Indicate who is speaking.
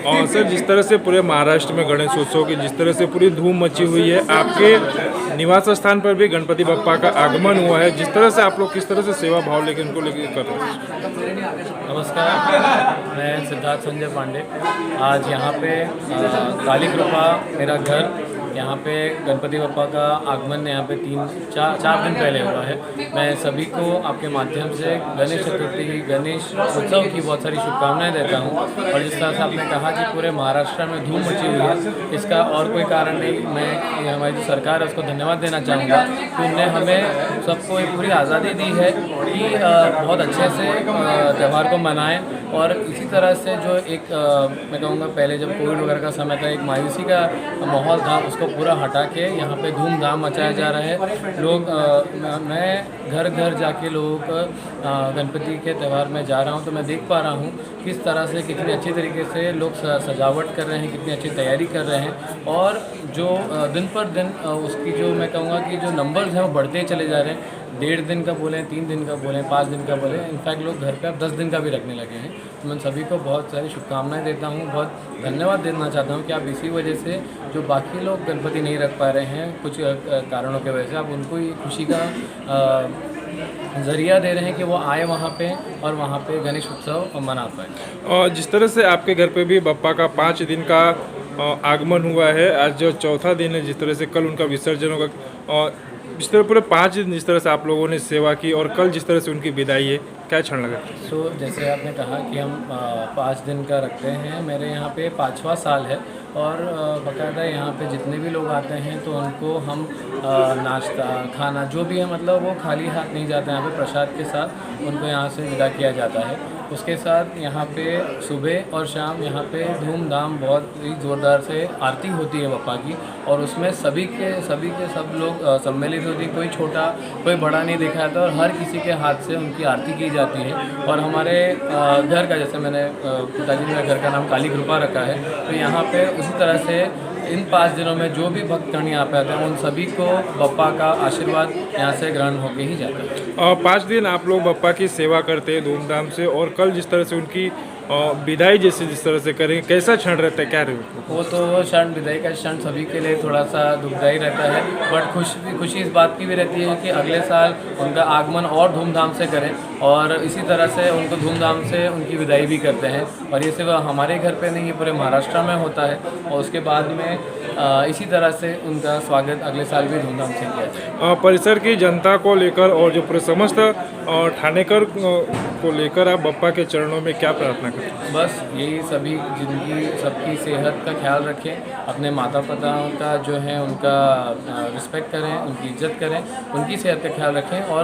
Speaker 1: और सर, जिस तरह से पूरे महाराष्ट्र में गणेश उत्सव की जिस तरह से पूरी धूम मची हुई है, आपके निवास स्थान पर भी गणपति बप्पा का आगमन हुआ है, जिस तरह से आप लोग किस तरह से सेवा भाव लेकर उनको लेकर कर रहे हैं?
Speaker 2: नमस्कार, मैं सिद्धार्थ संजय पांडे। आज यहाँ पे काली कृपा मेरा घर, यहाँ पे गणपति बप्पा का आगमन यहाँ पे 3-4 दिन पहले हुआ है। मैं सभी को आपके माध्यम से गणेश चतुर्थी, गणेश उत्सव की बहुत सारी शुभकामनाएं देता हूँ। और जिस तरह से आपने कहा कि पूरे महाराष्ट्र में धूम मची हुई है, इसका और कोई कारण नहीं, मैं हमारी जो सरकार है उसको धन्यवाद देना चाहूँगा कि उनने हमें सबको एक पूरी आज़ादी दी है कि बहुत अच्छे से त्यौहार को मनाएं। और इसी तरह से जो एक मैं कहूँगा पहले जब कोविड वगैरह का समय था, एक मायूसी का माहौल था, उसको पूरा हटा के यहाँ पे धूमधाम मचाया जा रहा है। लोग मैं घर घर जाके लोगों को गणपति के त्यौहार में जा रहा हूँ, तो मैं देख पा रहा हूँ किस तरह से कितनी अच्छी तरीके से लोग सजावट कर रहे हैं, कितनी अच्छी तैयारी कर रहे हैं। और जो दिन पर दिन उसकी जो मैं कहूँगा कि जो नंबर्स हैं वो बढ़ते ही चले जा रहे हैं। 1.5 दिन का बोलें, 3 दिन का बोलें, 5 दिन का बोलें, इनफैक्ट लोग घर पे अब 10 दिन का भी रखने लगे हैं। तो मैं सभी को बहुत सारी शुभकामनाएं देता हूं, बहुत धन्यवाद देना चाहता हूं कि आप इसी वजह से जो बाकी लोग गणपति नहीं रख पा रहे हैं कुछ कारणों की वजह से, आप उनको ये खुशी का ज़रिया दे रहे हैं कि वो आए वहाँ पे और वहाँ पे गणेश उत्सव मना पाए।
Speaker 1: और जिस तरह से आपके घर पे भी बप्पा का 5 दिन का आगमन हुआ है, आज जो चौथा दिन है, जिस तरह से कल उनका विसर्जन होगा, और जिस तरह पूरे 5 दिन जिस तरह से आप लोगों ने सेवा की और कल जिस तरह से उनकी विदाई है, क्या क्षण लगा?
Speaker 2: जैसे आपने कहा कि हम 5 दिन का रखते हैं, मेरे यहाँ पे 5वां साल है। और बाकायदा यहाँ पे जितने भी लोग आते हैं तो उनको हम नाश्ता खाना जो भी है, मतलब वो खाली हाथ नहीं जाते हैं, यहाँ पे प्रसाद के साथ उनको यहाँ से विदा किया जाता है। उसके साथ यहाँ पे सुबह और शाम यहाँ पे धूमधाम बहुत ही ज़ोरदार से आरती होती है बप्पा की, और उसमें सभी के सब लोग सम्मिलित होती है। कोई छोटा कोई बड़ा नहीं देखा जाता और हर किसी के हाथ से उनकी आरती की जाती है। और हमारे घर का, जैसे मैंने पिताजी ने घर का नाम काली कृपा रखा है, तो यहाँ पे उसी तरह से इन 5 दिनों में जो भी भक्तगण यहाँ पे आते हैं उन सभी को बप्पा का आशीर्वाद यहाँ से ग्रहण होके ही जाता है।
Speaker 1: और 5 दिन आप लोग बप्पा की सेवा करते हैं धूमधाम से, और कल जिस तरह से उनकी विदाई जिस तरह से करेंगे, कैसा क्षण रहता है, क्या रहता है?
Speaker 2: वो तो क्षण, विदाई का क्षण सभी के लिए थोड़ा सा दुखदायी रहता है, बट खुशी इस बात की भी रहती है कि अगले साल उनका आगमन और धूमधाम से करें, और इसी तरह से उनको धूमधाम से उनकी विदाई भी करते हैं। और ये सिर्फ हमारे घर पे नहीं, ये पूरे महाराष्ट्र में होता है। और उसके बाद में इसी तरह से उनका स्वागत अगले साल भी धूमधाम से किया जाए।
Speaker 1: परिसर की जनता को लेकर और जो पूरे समस्त ठाणेकर को लेकर आप बप्पा के चरणों में क्या प्रार्थना करते हैं?
Speaker 2: बस यही, सभी जिंदगी सबकी सेहत का ख्याल रखें, अपने माता पिताओं का जो है उनका रिस्पेक्ट करें, उनकी इज्जत करें, उनकी सेहत का ख्याल रखें। और